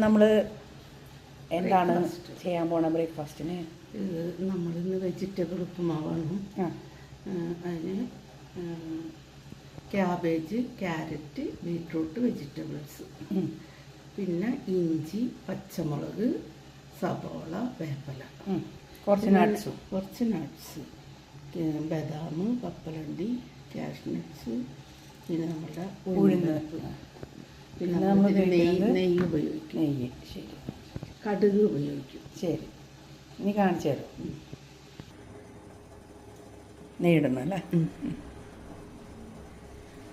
നമ്മൾ എന്താണ് ചെയ്യാൻ പോണ ബ്രേക്ക്ഫാസ്റ്റിന്? നമ്മളിന്ന് വെജിറ്റബിൾ ഉപ്പുമാവാണ്. അതിന് ക്യാബേജ്, ക്യാരറ്റ്, ബീട്രൂട്ട്, വെജിറ്റബിൾസ്, പിന്നെ ഇഞ്ചി, പച്ചമുളക്, സബോള, വേപ്പല, കുറച്ച് നട്ട്സ്, ബദാം, കപ്പലണ്ടി, കാഷ്നട്ട്സ്, പിന്നെ നമ്മുടെ ഉഴുന്ന്, പിന്നെ നമ്മൾ നെയ്യ് ഉപയോഗിക്കും. നെയ്യ്, ശരി. കടുക് ഉപയോഗിക്കും. ശരി, ഇനി കാണിച്ചു തരാം. നെയ്യിടണം അല്ലേ?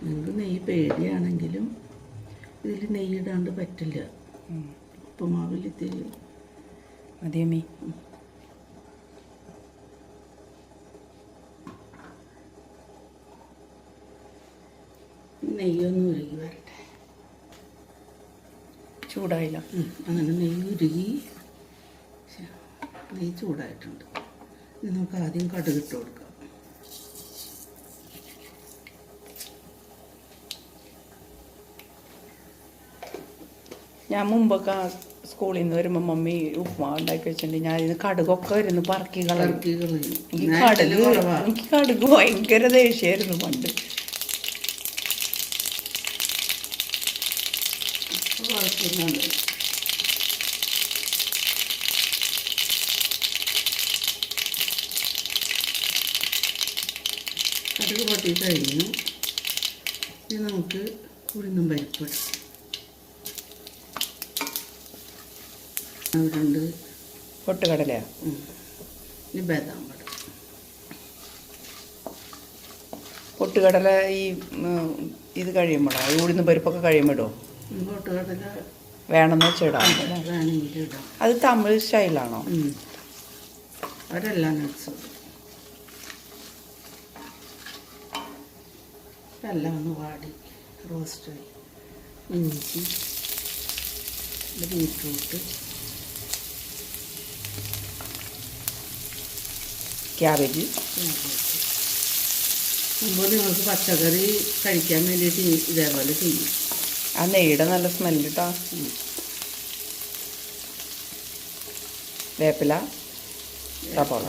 നിങ്ങൾക്ക് നെയ്യ് പേടിയാണെങ്കിലും ഇതിൽ നെയ്യിടാണ്ട് പറ്റില്ല. ഉപ്പുമാവിൽ ഇത്തിരി മതിയമ്മി. നെയ്യൊന്ന് ഉരുകി വരട്ടെ. ചൂടായില്ല. അങ്ങനെ നെയ്യ് ഉരുകി, നെയ്യ് ചൂടായിട്ടുണ്ട്. ഇനി നമുക്ക് ആദ്യം കടുകിട്ട് കൊടുക്കാം. ഞാൻ മുമ്പൊക്കെ സ്കൂളിൽ നിന്ന് വരുമ്പോൾ മമ്മി ഉപ്പുമാവ് ഉണ്ടാക്കി വെച്ചിട്ടുണ്ടെങ്കിൽ ഞാൻ ഇതിന് കടുകൊക്കെ വരുന്നു പറക്കി കളയും. എനിക്ക് കടുക് ഭയങ്കര ദേഷ്യമായിരുന്നു പണ്ട്. കടുക് പൊട്ടി കഴിഞ്ഞു. ഇനി നമുക്ക് ഉഴുന്നും പരിപ്പിടാം. രണ്ട് പൊട്ടുകടല, ഇനി ബദാം ഇടാം. പൊട്ടുകടല ഈ ഇത് കഴിയുമ്പോഴോ, ഉഴുന്ന് പരിപ്പൊക്കെ കഴിയുമ്പോഴോ പൊട്ടുകടല വേണമെന്ന് വെച്ചിടാം. വേണമെങ്കിൽ ഇടാം. അത് തമിഴ് സ്റ്റൈലാണോ? അവരെല്ലാം നട്ട്സും എല്ലാം ഒന്ന് വാടി റോസ്റ്റായി. ഇഞ്ചി, ബീട്രൂട്ട്, ക്യാബേജ്. മുമ്പ് നിങ്ങൾക്ക് പച്ചക്കറി കഴിക്കാൻ വേണ്ടിയിട്ട് ഇതേപോലെ ചെയ്യും. ആ നെയ്യുടെ നല്ല സ്മെല്ല് കേട്ടോ. വേപ്പില, സബോള,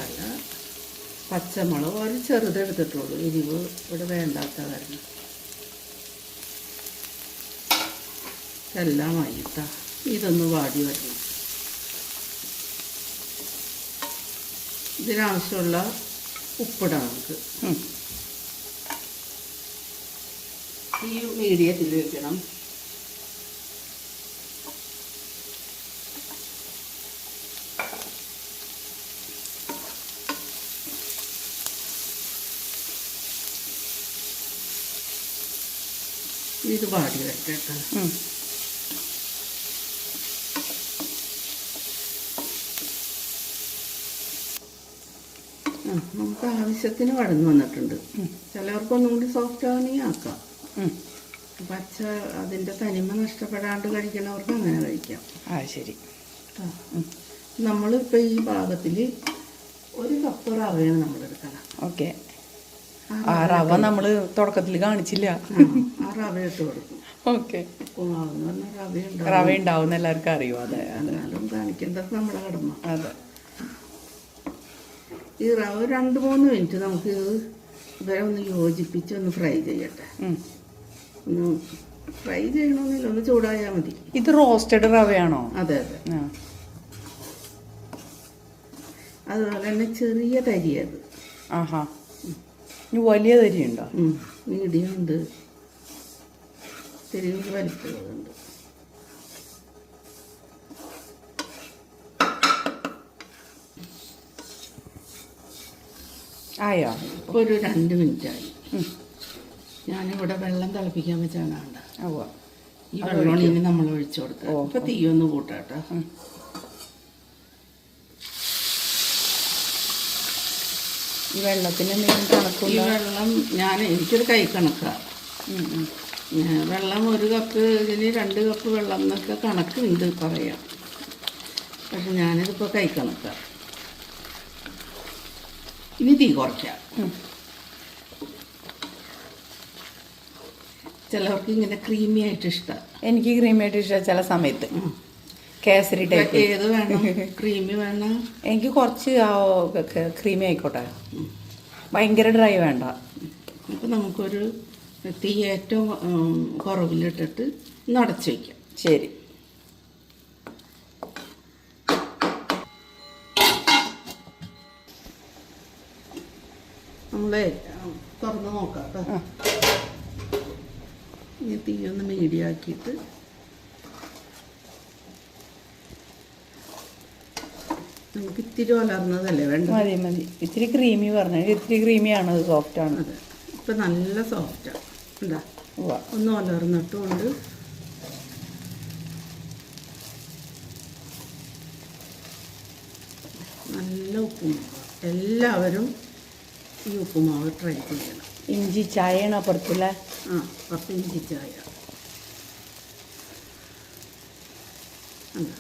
പച്ചമുളക് ഒരു ചെറുതെടുത്തിട്ടുള്ളൂ. എരിവ് ഇവിടെ വേണ്ടാത്ത കാരണം എല്ലാം ആയിട്ടാ. ഇതൊന്ന് വാടി വരണം. ഇതിനാവശ്യമുള്ള ഉപ്പിടാം നമുക്ക്. ഈ മീഡിയത്തിൽ വെക്കണം. ഇത് വാടി വരട്ടെ. നമുക്ക് ആവശ്യത്തിന് വഴന്നു വന്നിട്ടുണ്ട്. ചിലവർക്കൊന്നും കൂടി സോഫ്റ്റ് ആവണമെങ്കിൽ ആക്കാം. പച്ച അതിൻ്റെ തനിമ നഷ്ടപ്പെടാണ്ട് കഴിക്കണവർക്ക് അങ്ങനെ കഴിക്കാം. ശരി. നമ്മളിപ്പോൾ ഈ പാകത്തിൽ 1 കപ്പ് റവയാണ് നമ്മളെടുക്കണം. ഓക്കെ. ആ റവ നമ്മൾ തുടക്കത്തിൽ കാണിച്ചില്ല. ആ റവ ഇട്ട് കൊടുക്കും. ഓക്കെ. ഉപ്പുമാവെന്ന് പറഞ്ഞാൽ റവ ഉണ്ടാവും എല്ലാവർക്കും അറിയും. അതെ, എന്നാലും കാണിക്കേണ്ടത് നമ്മുടെ കടമ. അതെ. ഈ റവ 2-3 മിനിറ്റ് നമുക്ക് ഇവരെ ഒന്ന് യോജിപ്പിച്ച് ഒന്ന് ഫ്രൈ ചെയ്യട്ടെ. ഒന്ന് ഫ്രൈ ചെയ്യണമെന്നില്ല, ഒന്ന് ചൂടായാൽ മതി. ഇത് റോസ്റ്റഡ് റവയാണോ? അതെ അതെ. അതുപോലെ തന്നെ ചെറിയ തരിയത്. ആഹാ, വലിയ തരിയുണ്ടോ? മീഡിയം ഉണ്ട്, ചെറിയ വലിപ്പമുള്ളതുണ്ട്. ആയോ? ഇപ്പോൾ ഒരു 2 മിനിറ്റായി. ഞാനിവിടെ വെള്ളം തിളപ്പിക്കാൻ വെച്ചാണ്. ഈ വെള്ളമാണ് ഇനി നമ്മൾ ഒഴിച്ചു കൊടുക്കുക. ഇപ്പം തീയൊന്ന് കൂട്ടാട്ടോ. ഈ വെള്ളത്തിന് എന്തെങ്കിലും കണക്കും? ഈ വെള്ളം എനിക്കൊരു കൈ കണക്കാണ്. വെള്ളം 1 കപ്പ്, ഇതിന് 2 കപ്പ് വെള്ളം എന്നൊക്കെ കണക്കുണ്ട് പറയാം. പക്ഷെ ഞാനിതിപ്പോൾ കൈ കണക്കാം. ഇനി തീ കുറയ്ക്കാം. ചിലർക്ക് ഇങ്ങനെ ക്രീമി ആയിട്ട് ഇഷ്ടമാണ്. എനിക്ക് ക്രീമി ആയിട്ട് ഇഷ്ടമാണ് ചില സമയത്ത്. കേസരി ടൈപ്പ് ഏത് വേണം? ക്രീമി വേണം? എനിക്ക് കുറച്ച് ക്രീമി ആയിക്കോട്ടെ, ഭയങ്കര ഡ്രൈ വേണ്ട. അപ്പം നമുക്കൊരു തീ ഏറ്റവും കുറവിലിട്ടിട്ട് ഒന്ന് അടച്ചു വയ്ക്കാം. ശരി. നമ്മളെ തുറന്ന് നോക്കാം കേട്ടോ. ഇനി തീ ഒന്ന് മീഡിയം ആക്കിയിട്ട് നമുക്ക് ഇത്തിരി വളർന്നതല്ലേ വേണ്ട? മതി മതി. ഇത്തിരി ക്രീമി പറഞ്ഞാൽ ഇത്തിരി ക്രീമിയാണ്, അത് സോഫ്റ്റാണ്. അതെ, ഇപ്പം നല്ല സോഫ്റ്റാണ്. എന്താ ഉവ്വ. ഒന്ന് വളർന്നിട്ടുകൊണ്ട് നല്ല ഉപ്പുമാവ്. എല്ലാവരും ഈ ഉപ്പുമാവ് ട്രൈ ചെയ്യണം. ഇഞ്ചി ചായയാണ് അപ്പുറത്തില്ലേ? ആ, 10 ഇഞ്ചി ചായ. എന്താ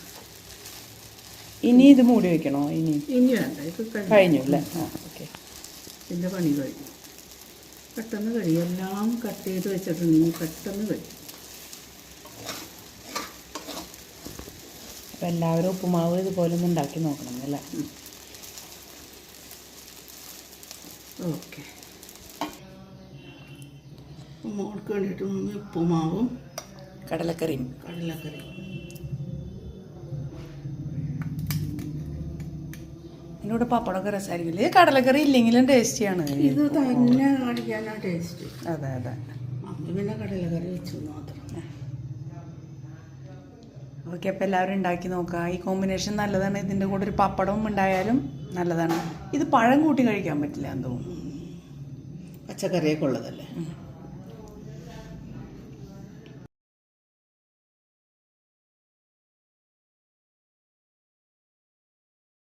ഇനി ഇത് മൂടി വെക്കണോ? ഇനി വേണ്ട, ഇത് കഴിഞ്ഞു അല്ലേ? ആ, ഓക്കെ. ഇതിൻ്റെ പണി കഴിഞ്ഞു. പെട്ടെന്ന് കഴിയും. എല്ലാം കട്ട് ചെയ്ത് വെച്ചിട്ടുണ്ടെങ്കിൽ പെട്ടെന്ന് കഴിയും. അപ്പം എല്ലാവരും ഉപ്പുമാവ് ഇതുപോലെ ഒന്ന് ഉണ്ടാക്കി നോക്കണം അല്ലേ? ഓക്കെ. മോൾക്ക് വേണ്ടിയിട്ട് ഉപ്പുമാവും കടലക്കറിയും. ഇതിനോട് പപ്പടമൊക്കെ രസമായിരിക്കില്ല. ഇത് കടലക്കറി ഇല്ലെങ്കിലും ടേസ്റ്റിയാണ്. ഇത് തന്നെ കാണിക്കാനാണ് ടേസ്റ്റ്. അതെ അതെ. പിന്നെ കടലക്കറി വെച്ചു മാത്രം. ഓക്കെ, അപ്പോൾ എല്ലാവരും ഉണ്ടാക്കി നോക്കുക. ഈ കോമ്പിനേഷൻ നല്ലതാണ്. ഇതിൻ്റെ കൂടെ ഒരു പപ്പടവും ഉണ്ടായാലും നല്ലതാണ്. ഇത് പഴം കൂട്ടി കഴിക്കാൻ പറ്റില്ല എന്ന് തോന്നുന്നു. പച്ചക്കറിയൊക്കെ ഉള്ളതല്ലേ.